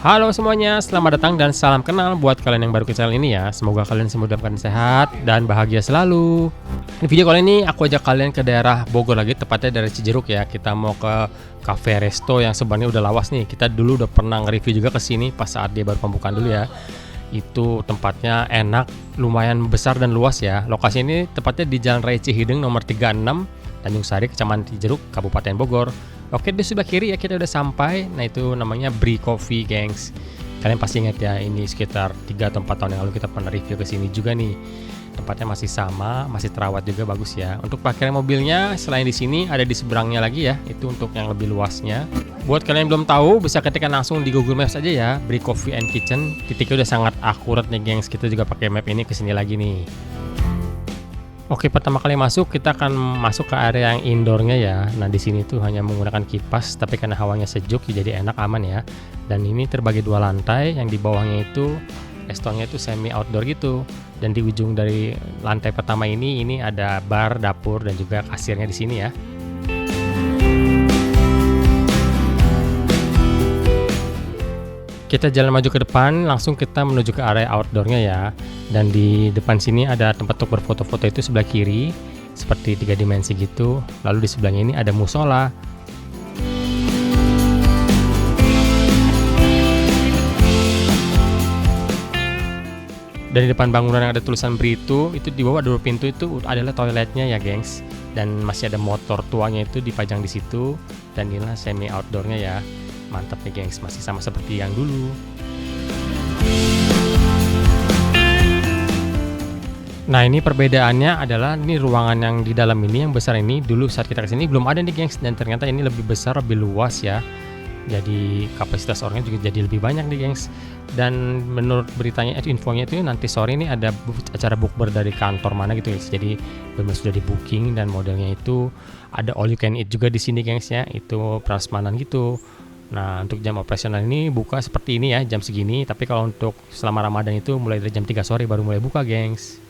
Halo semuanya, selamat datang dan salam kenal buat kalian yang baru ke channel ini ya. Semoga kalian semua dalam keadaan sehat dan bahagia selalu. Di video kali ini aku ajak kalian ke daerah Bogor lagi, tepatnya dari Cijeruk ya. Kita mau ke cafe resto yang sebenarnya udah lawas nih. Kita dulu udah pernah nge-review juga ke sini pas saat dia baru pembukaan dulu ya. Itu tempatnya enak, lumayan besar dan luas ya. Lokasi ini tepatnya di Jalan Raya Cihideng nomor 36, Tanjung Sari, Kecamatan Cijeruk, Kabupaten Bogor. Oke, di sebelah kiri ya kita udah sampai. Nah, itu namanya Bri Coffee, gengs. Kalian pasti ingat ya, ini sekitar 3 atau 4 tahun yang lalu kita pernah review ke sini juga nih. Tempatnya masih sama, masih terawat juga, bagus ya. Untuk parkir mobilnya selain di sini ada di seberangnya lagi ya. Itu untuk yang lebih luasnya. Buat kalian yang belum tahu, bisa ketikkan langsung di Google Maps aja ya, Bri Coffee and Kitchen. Titiknya udah sangat akurat nih, gengs. Kita juga pakai map ini ke sini lagi nih. Oke, pertama kali masuk kita akan masuk ke area yang indoornya ya. Nah, di sini tuh hanya menggunakan kipas, tapi karena hawanya sejuk jadi enak, aman ya. Dan ini terbagi 2 lantai, yang di bawahnya itu restonya itu semi outdoor gitu. Dan di ujung dari lantai pertama ini ada bar, dapur dan juga kasirnya di sini ya. Kita jalan maju ke depan, langsung kita menuju ke area outdoornya ya. Dan di depan sini ada tempat untuk berfoto-foto itu sebelah kiri, seperti 3 dimensi gitu. Lalu di sebelahnya ini ada musola. Dan di depan bangunan yang ada tulisan Bri itu di bawah 2 pintu itu adalah toiletnya ya, gengs. Dan masih ada motor tuanya itu dipajang di situ. Dan inilah semi outdoornya ya. Mantap nih, gengs, masih sama seperti yang dulu. Nah, ini perbedaannya adalah ini ruangan yang di dalam ini yang besar ini dulu saat kita kesini belum ada nih, gengs, dan ternyata ini lebih besar, lebih luas ya. Jadi kapasitas orangnya juga jadi lebih banyak nih, gengs. Dan menurut beritanya infonya itu nanti sore ini ada acara bukber dari kantor mana gitu, guys. Jadi benar sudah di booking dan modelnya itu ada all you can eat juga di sini, gengs ya. Itu prasmanan gitu. Nah, untuk jam operasional ini buka seperti ini ya, jam segini. Tapi kalau untuk selama Ramadan itu mulai dari jam 3 sore baru mulai buka, gengs.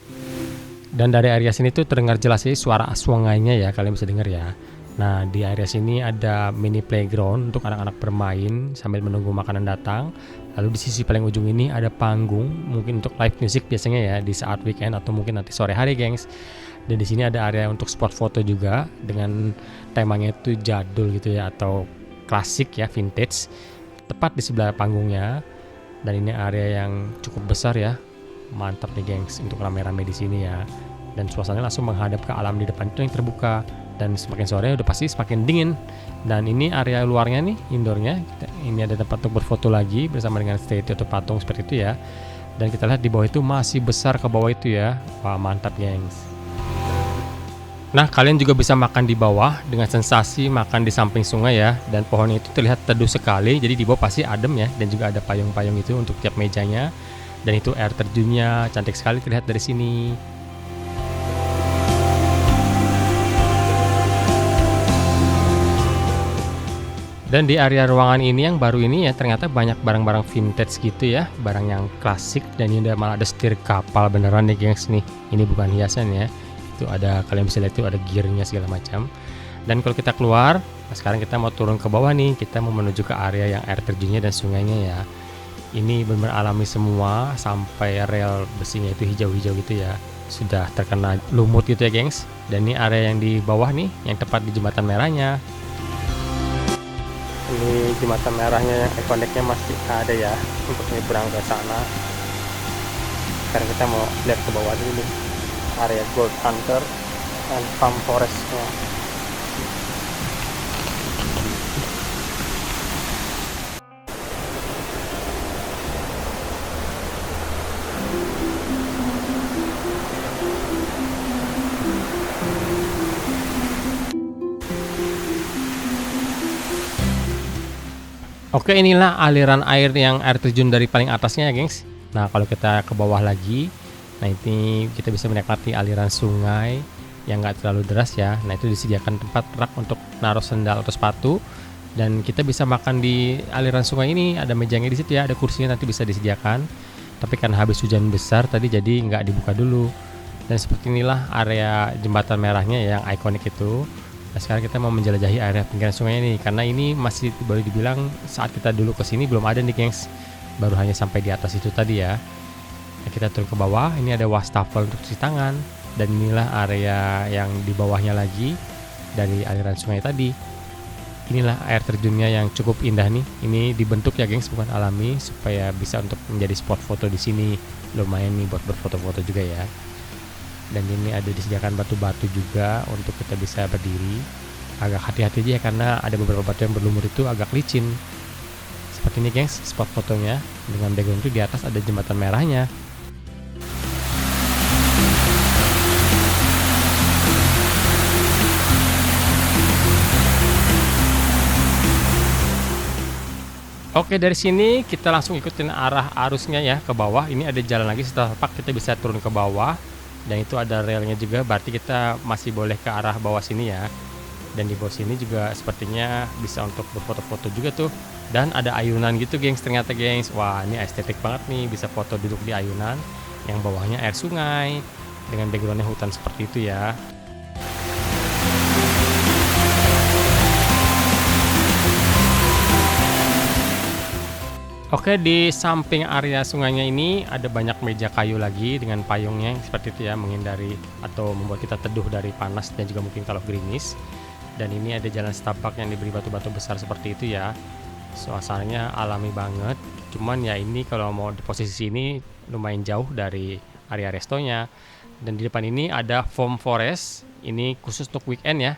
Dan dari area sini tuh terdengar jelas sih suara sungainya ya, kalian bisa dengar ya. Nah, di area sini ada mini playground untuk anak-anak bermain sambil menunggu makanan datang. Lalu di sisi paling ujung ini ada panggung, mungkin untuk live music biasanya ya di saat weekend atau mungkin nanti sore hari, gengs. Dan di sini ada area untuk spot foto juga dengan temanya itu jadul gitu ya, atau klasik ya, vintage, tepat di sebelah panggungnya. Dan ini area yang cukup besar ya, mantap nih, gengs, untuk rame-rame di sini ya. Dan suasananya langsung menghadap ke alam di depan itu yang terbuka. Dan semakin sore udah pasti semakin dingin. Dan ini area luarnya nih, indoornya. Ini ada tempat untuk berfoto lagi bersama dengan statue atau patung seperti itu ya. Dan kita lihat di bawah itu masih besar ke bawah itu ya. Wah, mantap, gengs. Nah, kalian juga bisa makan di bawah dengan sensasi makan di samping sungai ya. Dan pohonnya itu terlihat teduh sekali, jadi di bawah pasti adem ya. Dan juga ada payung-payung itu untuk tiap mejanya. Dan itu air terjunnya cantik sekali terlihat dari sini. Dan di area ruangan ini yang baru ini ya, ternyata banyak barang-barang vintage gitu ya. Barang yang klasik, dan ini malah ada setir kapal beneran nih, gengs nih. Ini bukan hiasan ya. Itu ada, kalian bisa lihat itu ada gearnya segala macam. Dan kalau kita keluar, nah sekarang kita mau turun ke bawah nih, kita mau menuju ke area yang air terjunnya dan sungainya ya. Ini benar-benar alami semua, sampai rel besinya itu hijau-hijau gitu ya, sudah terkena lumut gitu ya, gengs. Dan ini area yang di bawah nih, yang tepat di jembatan merahnya. Ini jembatan merahnya yang ikoniknya masih ada ya, untuk nyebrang ke sana. Sekarang kita mau lihat ke bawah dulu, area Gold Hunter and Palm Forest-nya. Oke, inilah aliran air yang air terjun dari paling atasnya ya, gengs. Nah, kalau kita ke bawah lagi, nah ini kita bisa menikmati aliran sungai yang nggak terlalu deras ya. Nah, itu disediakan tempat rak untuk naruh sendal atau sepatu. Dan kita bisa makan di aliran sungai ini, ada mejanya di situ ya, ada kursinya nanti bisa disediakan. Tapi karena habis hujan besar tadi jadi nggak dibuka dulu. Dan seperti inilah area jembatan merahnya yang ikonik itu. Nah, sekarang kita mau menjelajahi area pinggiran sungai ini karena ini masih boleh dibilang saat kita dulu ke sini belum ada nih, gengs. Baru hanya sampai di atas itu tadi ya. Nah, kita turun ke bawah, ini ada wastafel untuk cuci tangan dan inilah area yang di bawahnya lagi dari aliran sungai tadi. Inilah air terjunnya yang cukup indah nih. Ini dibentuk ya, gengs, bukan alami, supaya bisa untuk menjadi spot foto di sini. Lumayan nih buat berfoto-foto juga ya. Dan ini ada disediakan batu-batu juga untuk kita bisa berdiri. Agak hati-hati aja ya karena ada beberapa batu yang berlumur itu agak licin. Seperti ini, gengs, spot fotonya dengan background itu di atas ada jembatan merahnya. Oke, dari sini kita langsung ikutin arah arusnya ya ke bawah. Ini ada jalan lagi, setelah pak kita bisa turun ke bawah. Dan itu ada relnya juga, berarti kita masih boleh ke arah bawah sini ya. Dan di bawah sini juga sepertinya bisa untuk berfoto-foto juga tuh. Dan ada ayunan gitu, gengs, ternyata, gengs. Wah, ini estetik banget nih, bisa foto duduk di ayunan yang bawahnya air sungai dengan backgroundnya hutan seperti itu ya. Oke, di samping area sungainya ini ada banyak meja kayu lagi dengan payungnya seperti itu ya, menghindari atau membuat kita teduh dari panas dan juga mungkin kalau gerimis. Dan ini ada jalan setapak yang diberi batu-batu besar seperti itu ya. Suasananya alami banget. Cuman ya ini kalau mau di posisi sini lumayan jauh dari area restonya. Dan di depan ini ada foam forest. Ini khusus untuk weekend ya.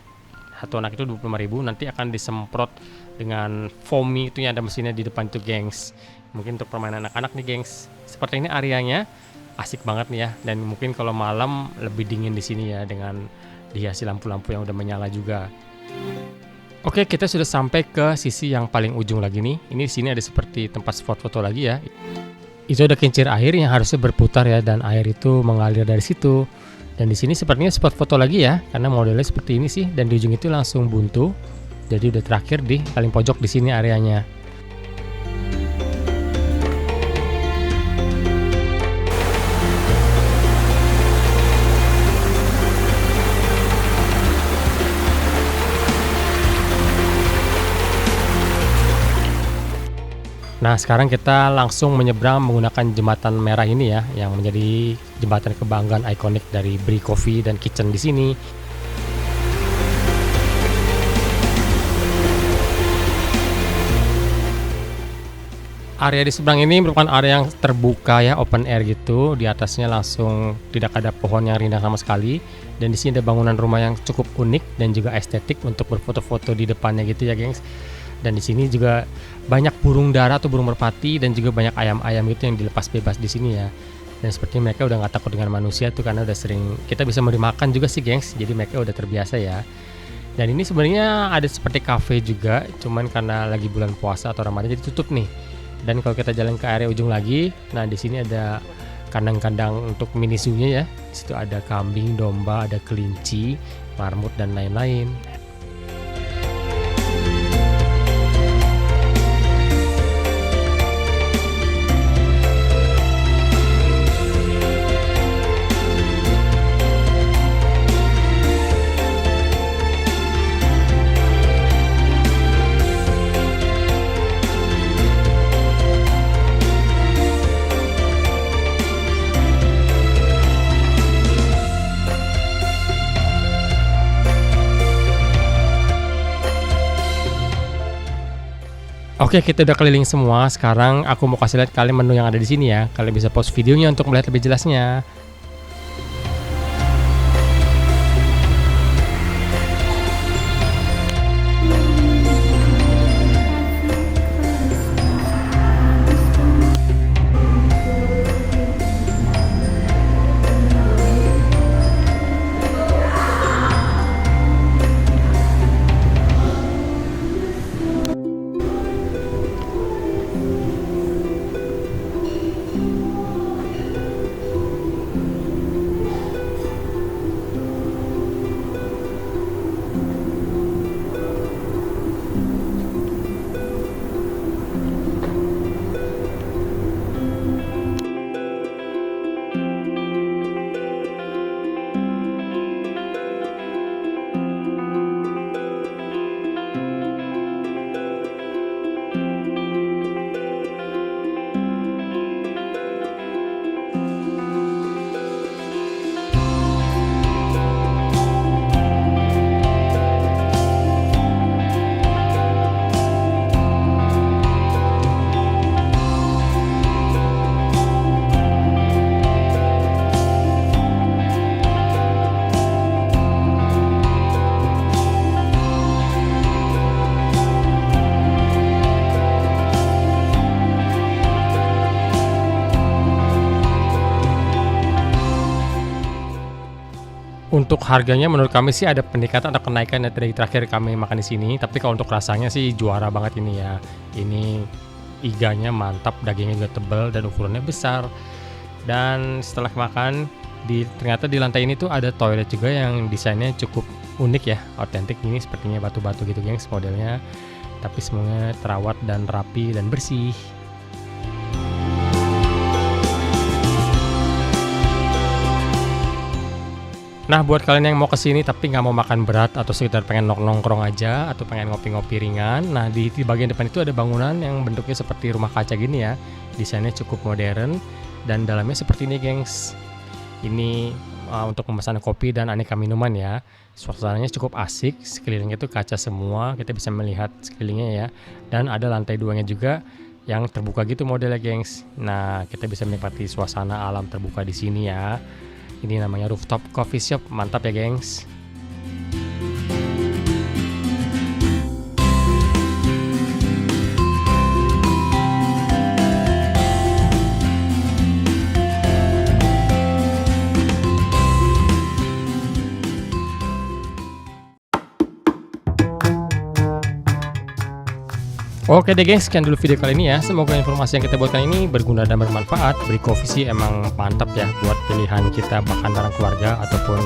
Satu anak itu 25.000, nanti akan disemprot dengan foamy itu yang ada mesinnya di depan itu, gengs. Mungkin untuk permainan anak-anak nih, gengs. Seperti ini areanya, asik banget nih ya. Dan mungkin kalau malam lebih dingin di sini ya, dengan dihiasi lampu-lampu yang udah menyala juga. Oke, kita sudah sampai ke sisi yang paling ujung lagi nih. Ini di sini ada seperti tempat spot foto lagi ya. Itu ada kincir air yang harusnya berputar ya, dan air itu mengalir dari situ. Dan di sini sepertinya spot foto lagi ya, karena modelnya seperti ini sih, dan di ujung itu langsung buntu. Jadi udah terakhir di paling pojok di sini areanya. Nah, sekarang kita langsung menyeberang menggunakan jembatan merah ini ya, yang menjadi jembatan kebanggaan ikonik dari Brie Coffee dan Kitchen di sini. Area di seberang ini merupakan area yang terbuka ya, open air gitu. Di atasnya langsung tidak ada pohon yang rindang sama sekali. Dan di sini ada bangunan rumah yang cukup unik dan juga estetik untuk berfoto-foto di depannya gitu ya, gengs. Dan di sini juga banyak burung dara atau burung merpati dan juga banyak ayam-ayam gitu yang dilepas bebas di sini ya. Dan sepertinya mereka udah nggak takut dengan manusia tuh karena udah sering kita bisa memberi makan juga sih, gengs. Jadi mereka udah terbiasa ya. Dan ini sebenarnya ada seperti cafe juga, cuman karena lagi bulan puasa atau Ramadan jadi tutup nih. Dan kalau kita jalan ke area ujung lagi, nah di sini ada kandang-kandang untuk mini zoo-nya ya. Di situ ada kambing, domba, ada kelinci, marmut dan lain-lain. Oke, kita udah keliling semua. Sekarang aku mau kasih lihat kalian menu yang ada di sini ya. Kalian bisa pause videonya untuk melihat lebih jelasnya. Untuk harganya menurut kami sih ada peningkatan atau kenaikan ya dari terakhir kami makan di sini, tapi kalau untuk rasanya sih juara banget ini ya. Ini iganya mantap, dagingnya juga tebal dan ukurannya besar. Dan setelah makan, ternyata di lantai ini tuh ada toilet juga yang desainnya cukup unik ya, otentik. Ini sepertinya batu-batu gitu gengs modelnya, tapi semuanya terawat dan rapi dan bersih. Nah, buat kalian yang mau kesini tapi nggak mau makan berat atau sekitar pengen nongkrong aja atau pengen ngopi-ngopi ringan, nah di bagian depan itu ada bangunan yang bentuknya seperti rumah kaca gini ya. Desainnya cukup modern dan dalamnya seperti ini, gengs. Ini untuk memesan kopi dan aneka minuman ya. Suasananya cukup asik, sekelilingnya itu kaca semua, kita bisa melihat sekelilingnya ya. Dan ada lantai 2-nya juga yang terbuka gitu modelnya, gengs. Nah, kita bisa menikmati suasana alam terbuka di sini ya. Ini namanya rooftop coffee shop, mantap ya gengs. Oke deh gengs, sekian dulu video kali ini ya. Semoga informasi yang kita buatkan ini berguna dan bermanfaat. Brick Coffee sih emang mantap ya buat pilihan kita makan bareng keluarga ataupun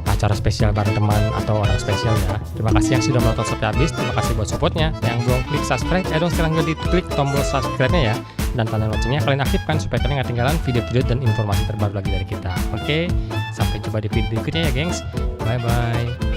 acara spesial bareng teman atau orang spesial ya. Terima kasih yang sudah menonton sampai habis. Terima kasih buat supportnya. Yang belum klik subscribe, dong sekarang juga diklik tombol subscribe-nya ya. Dan tanda loncengnya kalian aktifkan supaya kalian nggak ketinggalan video-video dan informasi terbaru lagi dari kita. Oke, sampai jumpa di video berikutnya ya gengs. Bye-bye.